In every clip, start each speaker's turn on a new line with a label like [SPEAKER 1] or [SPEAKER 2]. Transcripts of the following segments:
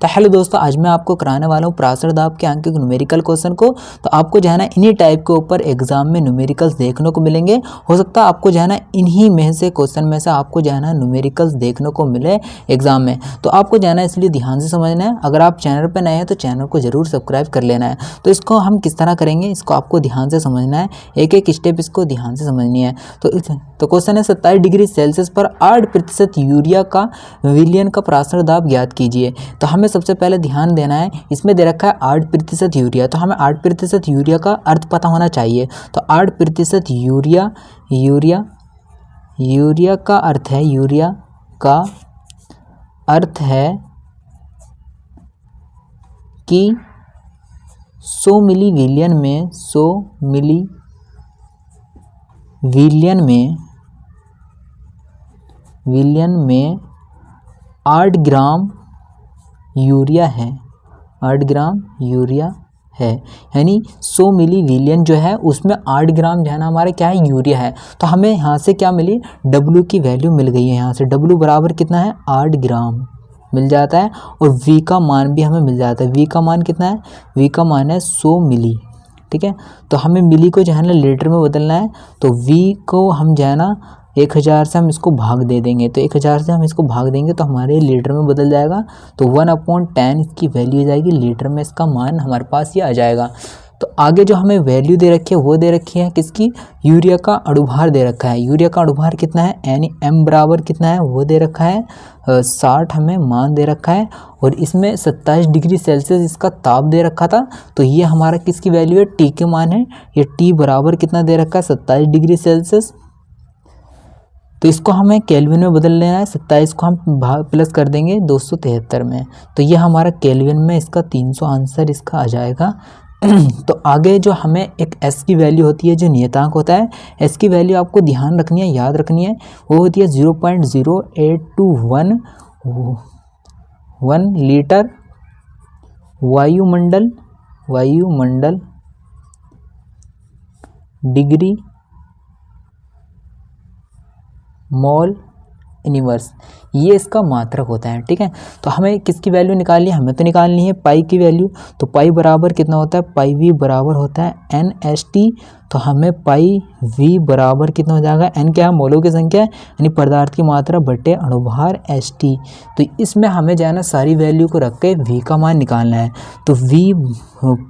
[SPEAKER 1] तो हेलो दोस्तों, आज मैं आपको कराने वाला हूँ प्रासर दाब के अंक के न्यूमेरिकल क्वेश्चन को। तो आपको जो है ना इन्हीं टाइप के ऊपर एग्जाम में न्यूमेरिकल्स देखने को मिलेंगे। हो सकता है आपको जो है ना इन्हीं में से क्वेश्चन में से आपको जो है ना न्यूमेरिकल्स देखने को मिले एग्जाम में। तो आपको जो है ना इसलिए ध्यान से समझना है। अगर आप चैनल पर नए हैं तो चैनल को जरूर सब्सक्राइब कर लेना है। तो इसको हम किस तरह करेंगे, इसको आपको ध्यान से समझना है, एक एक स्टेप इसको ध्यान से समझनी है। तो क्वेश्चन है 27 डिग्री सेल्सियस पर 8% यूरिया का विलयन का प्रासर दाब ज्ञात कीजिए। तो हमें सबसे पहले ध्यान देना है, इसमें दे रखा है 8% यूरिया, तो हमें 8% यूरिया का अर्थ पता होना चाहिए। तो 8% यूरिया का अर्थ है, यूरिया का अर्थ है कि 100 मिली विलियन में 100 मिली विलियन में 8 ग्राम यूरिया है, 8 ग्राम यूरिया है। यानी 100 मिली विलियन जो है उसमें 8 ग्राम जो है ना हमारा क्या है, यूरिया है। तो हमें यहाँ से क्या मिली, W की वैल्यू मिल गई है। यहाँ से W बराबर कितना है, 8 ग्राम मिल जाता है। और V का मान भी हमें मिल जाता है। V का मान कितना है, V का मान है 100 मिली। ठीक है, तो हमें मिली को जो है ना लीटर में बदलना है। तो V को हम जो है ना 1000 से हम इसको भाग दे देंगे। तो 1000 से हम इसको भाग देंगे तो हमारे लीटर में बदल जाएगा। तो 1/10 इसकी वैल्यू आ जाएगी, लीटर में इसका मान हमारे पास ये आ जाएगा। तो आगे जो हमें वैल्यू दे रखी है वो दे रखी है किसकी, यूरिया का अणुभार दे रखा है। यूरिया का अणुभार कितना है, यानी M बराबर कितना है वो दे रखा है 60 हमें मान दे रखा है। और इसमें 27 डिग्री सेल्सियस इसका ताप दे रखा था। तो ये हमारा किसकी वैल्यू है, T के मान है। ये T बराबर कितना दे रखा है, 27 डिग्री सेल्सियस। तो इसको हमें केल्विन में बदल लेना है। 27 को हम प्लस कर देंगे 273 में। तो ये हमारा केल्विन में इसका 300 आंसर इसका आ जाएगा। तो आगे जो हमें एक S की वैल्यू होती है, जो नियतांक होता है, S की वैल्यू आपको ध्यान रखनी है, याद रखनी है। वो होती है 0.0821 लीटर वायुमंडल डिग्री मोल इनवर्स, ये इसका मात्रक होता है। ठीक है, तो हमें किसकी वैल्यू निकालनी है, हमें तो निकालनी है पाई की वैल्यू। तो पाई बराबर कितना होता है, पाई V बराबर होता है NST। तो हमें पाई V बराबर कितना हो जाएगा, N क्या है, मोलों की संख्या है, यानी पदार्थ की मात्रा बटे अणुभार ST। तो इसमें हमें जो है ना सारी वैल्यू को रख के V का मान निकालना है। तो V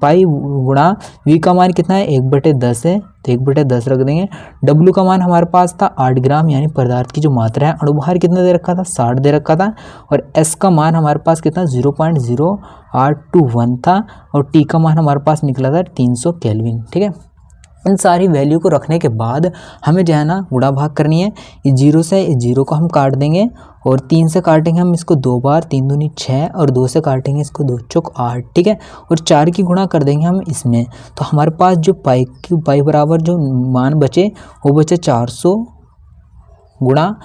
[SPEAKER 1] पाई गुणा V का मान कितना है, 1/10 है, तो 1/10 रख देंगे। W का मान हमारे पास था 8 ग्राम, यानी पदार्थ की जो मात्रा है। अणुभार कितना दे रखा था, 60 दे रखा था। और S का मान हमारे पास कितना 0.0821 था। और T का मान हमारे पास निकला था 300 केल्विन। ठीक है, इन सारी वैल्यू को रखने के बाद हमें जो है ना गुणा भाग करनी है। इस 0 से इस 0 को हम काट देंगे और 3 से काटेंगे हम इसको 2 बार, 3 दूनी 6, और 2 से काटेंगे इसको 2 चौक 8। ठीक है, और 4 की गुणा कर देंगे हम इसमें। तो हमारे पास जो पाई बराबर जो मान बचे वो बचे 400 गुणा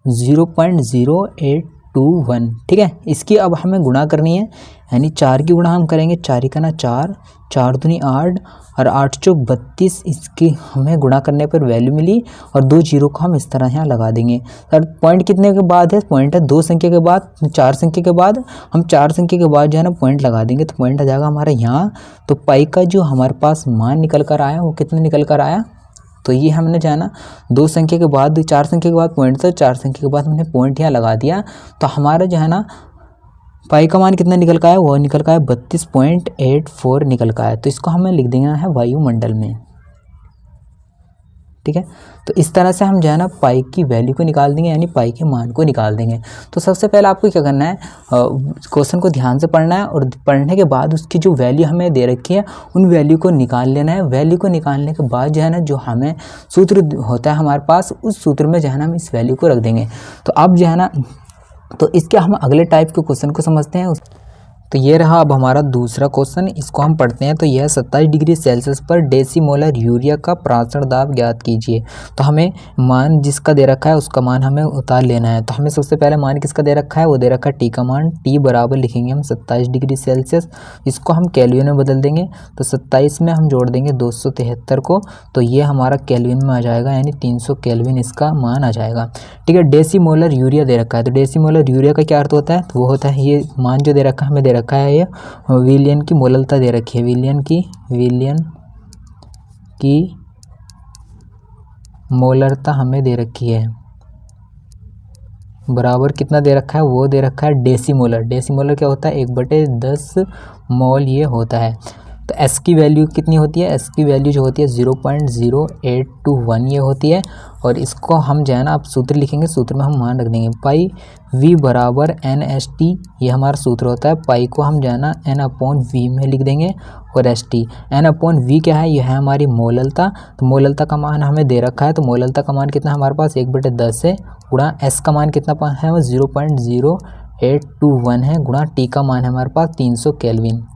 [SPEAKER 1] 0.0821। ठीक है, इसकी अब हमें गुणा करनी है, यानी 4 की गुणा हम करेंगे, 4 का ना 4, 4 दूनी 8, और 8 चौक 32। इसकी हमें गुणा करने पर वैल्यू मिली। और 2 जीरो को हम इस तरह यहाँ लगा देंगे। सर पॉइंट कितने के बाद है, पॉइंट है 2 संख्या के बाद, 4 संख्या के बाद। हम 4 संख्या के बाद जो है ना पॉइंट लगा देंगे, तो पॉइंट आ जाएगा हमारा यहाँ। तो पाई का जो हमारे पास मान निकल कर आया वो कितना निकल कर आया, तो ये हमने जो है ना 2 संख्या के बाद, 4 संख्या के बाद पॉइंट था, 4 संख्या के बाद हमने पॉइंट यहाँ लगा दिया। तो हमारा जो है ना पाई का मान कितना निकल का है, वो निकल का है 32.84 निकल का है। तो इसको हमें लिख देना है वायुमंडल में। ठीक है, तो इस तरह से हम जो है ना पाई की वैल्यू को निकाल देंगे, यानी पाई के मान को निकाल देंगे। तो सबसे पहले आपको क्या करना है, क्वेश्चन को ध्यान से पढ़ना है, और पढ़ने के बाद उसकी जो वैल्यू हमें दे रखी है उन वैल्यू को निकाल लेना है। वैल्यू को निकालने के बाद जो है ना जो हमें सूत्र होता है हमारे पास, उस सूत्र में जो है ना हम इस वैल्यू को रख देंगे। तो अब जो है ना, तो इसके हम अगले टाइप के क्वेश्चन को समझते हैं। तो ये रहा अब हमारा दूसरा क्वेश्चन, इसको हम पढ़ते हैं। तो यह 27 डिग्री सेल्सियस पर डेसीमोलर यूरिया का प्रासरण दाब ज्ञात कीजिए। तो हमें मान जिसका दे रखा है उसका मान हमें उतार लेना है। तो हमें सबसे पहले मान किसका दे रखा है, वो दे रखा है टी का मान। टी बराबर लिखेंगे हम 27 डिग्री सेल्सियस, इसको हम केल्विन में बदल देंगे। तो 27 में हम जोड़ देंगे 273 को, तो ये हमारा केल्विन में आ जाएगा, यानी 300 केल्विन इसका मान आ जाएगा। ठीक है, डेसीमोलर यूरिया दे रखा है। तो डेसीमोलर यूरिया का क्या अर्थ होता है, तो वो होता है ये मान जो दे रखा है हमें दे रखा है, ये विलियन की मोललता दे रखी है। विलियन की मोलरता हमें दे रखी है, बराबर कितना दे रखा है, वो दे रखा है डेसीमोलर। डेसीमोलर क्या होता है, 1/10 मोल ये होता है। तो एस की वैल्यू कितनी होती है, एस की वैल्यू जो होती है 0.0821 ये होती है। और इसको हम जो है ना, अब सूत्र लिखेंगे, सूत्र में हम मान रख देंगे पाई वी बराबर एन एस टी, ये हमारा सूत्र होता है। पाई को हम जो है ना एन अपॉन वी में लिख देंगे, और S T N upon V क्या है, यह है हमारी मोललता। तो मोललता का मान हमें दे रखा है, तो मोललता का मान कितना है हमारे पास 1/10 है, गुणा एस का मान कितना है, वो 0.0821 है, गुणा टी का मान है हमारे पास 300 केल्विन।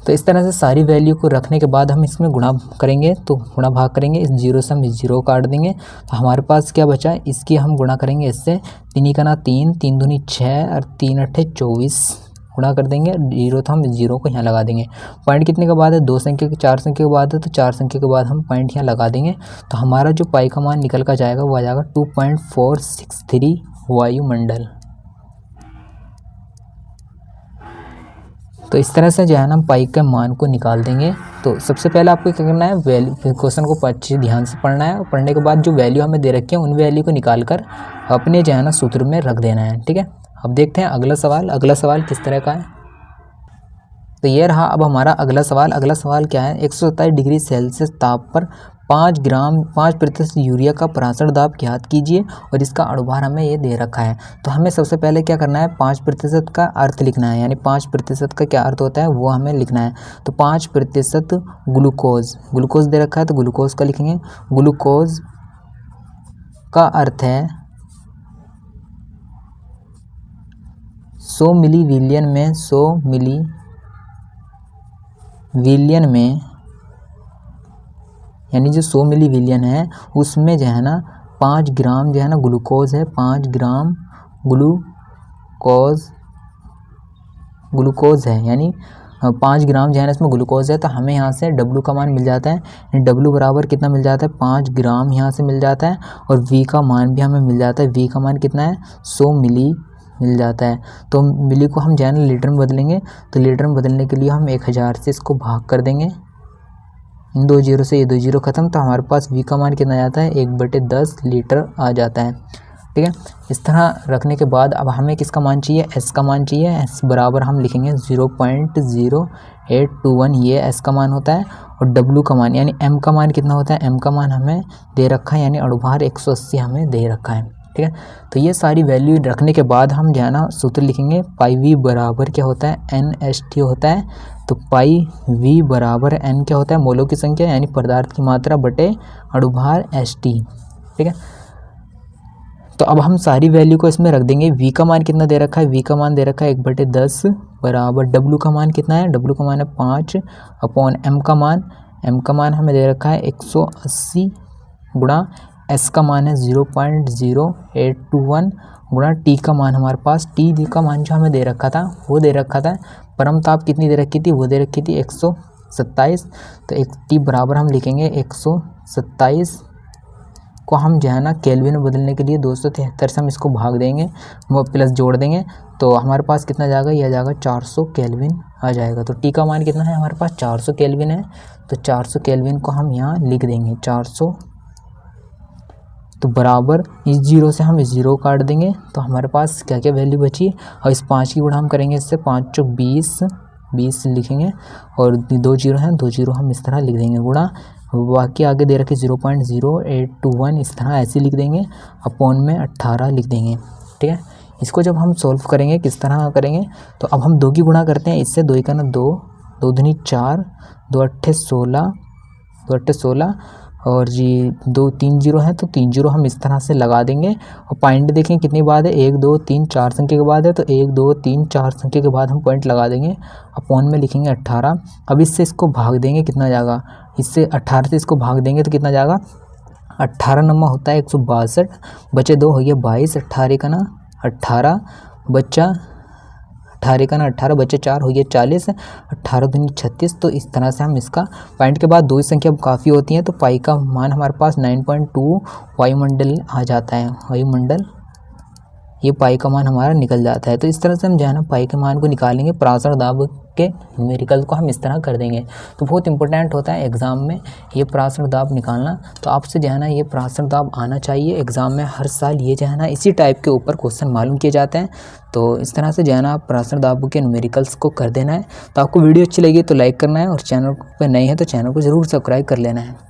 [SPEAKER 1] तो इस तरह से सारी वैल्यू को रखने के बाद हम इसमें गुणा करेंगे, तो गुणा भाग करेंगे, इस जीरो से हम इस जीरो काट देंगे। तो हमारे पास क्या बचा, इसकी हम गुणा करेंगे इससे, 3 का ना 3, 3 दूनी 6 और 3 अट्ठे 24 गुणा कर देंगे। जीरो तो हम इस जीरो को यहाँ लगा देंगे। पॉइंट कितने के बाद है, 2 संख्या के 4 संख्या के बाद है, तो 4 संख्या के बाद हम पॉइंट यहाँ लगा देंगे। तो हमारा जो पाई का मान निकल कर जाएगा वो आ जाएगा 2.463 वायुमंडल। तो इस तरह से जो है ना हम पाई के मान को निकाल देंगे। तो सबसे पहले आपको क्या करना है, वैल्यू क्वेश्चन को अच्छे ध्यान से पढ़ना है, और पढ़ने के बाद जो वैल्यू हमें दे रखी है उन वैल्यू को निकाल कर अपने जो है ना सूत्र में रख देना है। ठीक है, अब देखते हैं अगला सवाल। अगला सवाल किस तरह का है, तो ये रहा अब हमारा अगला सवाल। अगला सवाल क्या है, 127 डिग्री सेल्सियस ताप पर 5% यूरिया का प्रासरण दाब ज्ञात कीजिए, और इसका अणुभार हमें ये दे रखा है। तो हमें सबसे पहले क्या करना है, 5% का अर्थ लिखना है, यानी 5% का क्या अर्थ होता है वो हमें लिखना है। तो 5% ग्लूकोज दे रखा है, तो ग्लूकोज का लिखेंगे। ग्लूकोज का अर्थ है 100 मिली विलियन में, 100 मिली विलियन में, यानी जो 100 मिली विलियन है उसमें जो है ना 5 ग्राम जो है ना ग्लूकोज है, 5 ग्राम ग्लूकोज है, यानी 5 ग्राम जो है ना इसमें ग्लूकोज है। तो हमें यहाँ से W का मान मिल जाता है, W बराबर कितना मिल जाता है, 5 ग्राम यहाँ से मिल जाता है, और V का मान भी हमें मिल जाता है। V का मान कितना है, 100 मिली मिल जाता है। तो मिली को हम जो है ना लीटर में बदलेंगे, तो लीटर में बदलने के लिए हम 1000 से इसको भाग कर देंगे, इन 2 जीरो से ये 2 जीरो खत्म। तो हमारे पास V का मान कितना आता है, 1/10 लीटर आ जाता है। ठीक है, इस तरह रखने के बाद अब हमें किसका मान चाहिए, S का मान चाहिए। S बराबर हम लिखेंगे 0.0821, ये S का मान होता है। और W का मान यानी M का मान कितना होता है, M का मान हमें दे रखा है, यानी अणुभार 180 हमें दे रखा है। ठीक है, तो ये सारी वैल्यू रखने के बाद हम जो है ना सूत्र लिखेंगे, पाई V बराबर क्या होता है, NST होता है। तो पाई V बराबर N क्या होता है, मोलों की संख्या यानी पदार्थ की मात्रा बटे अणुभार ST। ठीक है, तो अब हम सारी वैल्यू को इसमें रख देंगे। V का मान कितना दे रखा है, V का मान दे रखा है 1/10 बराबर W का मान कितना है, W का मान है 5 अपॉन M का मान हमें दे रखा है 180 गुणा S का मान है 0.0821 गुणा T का मान हमारे पास, T का मान जो हमें दे रखा था वो दे रखा था, परम ताप कितनी दे रखी थी, वो दे रखी थी 127। तो एक T बराबर हम लिखेंगे 127 को हम जो है ना केल्विन में बदलने के लिए 273 से हम इसको भाग देंगे, वो प्लस जोड़ देंगे, तो हमारे पास कितना जाएगा, यह जाएगा 400 केल्विन आ जाएगा। तो टी का मान कितना है हमारे पास, 400 केल्विन है। तो 400 केल्विन को हम यहाँ लिख देंगे 400, तो बराबर इस जीरो से हम इस जीरो काट देंगे। तो हमारे पास क्या क्या वैल्यू बची, और इस 5 की गुणा हम करेंगे, इससे 5 चौक 20 लिखेंगे, और 2 जीरो हैं, 2 जीरो हम इस तरह लिख देंगे, गुणा बाकी आगे दे रखे 0.0821 इस तरह ऐसे लिख देंगे, अपॉन में 18 लिख देंगे। ठीक है, इसको जब हम सॉल्व करेंगे किस तरह करेंगे, तो अब हम 2 की गुणा करते हैं, इससे 2 का ना 2, 2 दूनी 4, 2 अट्ठे 16, 2 अट्ठे 16 और जी 2 3 जीरो है तो 3 जीरो हम इस तरह से लगा देंगे। और पॉइंट देखें कितनी बाद है, 1 2 3 4 संख्या के बाद है, तो 1 2 3 4 संख्या के बाद हम पॉइंट लगा देंगे। अपॉन में लिखेंगे 18। अब इससे इसको भाग देंगे, कितना जाएगा, इससे 18 से इसको भाग देंगे तो कितना जाएगा, 18 नंबर होता है 162, बचे 2 हो गया 22, 18 का ना 18 बच्चा 18 का ना 18 बच्चे 4 हो गया 40, 18 दूनी 36। तो इस तरह से हम इसका पॉइंट के बाद 2 संख्या काफ़ी होती हैं, तो पाई का मान हमारे पास 9.2 वायुमंडल आ जाता है। वायुमंडल ये पाई का मान हमारा निकल जाता है। तो इस तरह से हम जो है ना पाई के मान को निकालेंगे, पराशर दाब के न्यूमेरिकल को हम इस तरह कर देंगे। तो बहुत इंपॉर्टेंट होता है एग्ज़ाम में ये पराशर दाब निकालना। तो आपसे जो है ना ये पराशर दाब आना चाहिए एग्ज़ाम में, हर साल ये जो है ना इसी टाइप के ऊपर क्वेश्चन मालूम किए जाते हैं। तो इस तरह से जो है ना आप पराशर दाब के न्यूमेरिकल्स को कर देना है। तो आपको वीडियो अच्छी लगी तो लाइक करना है, और चैनल पे नए हैं तो चैनल को ज़रूर सब्सक्राइब कर लेना है।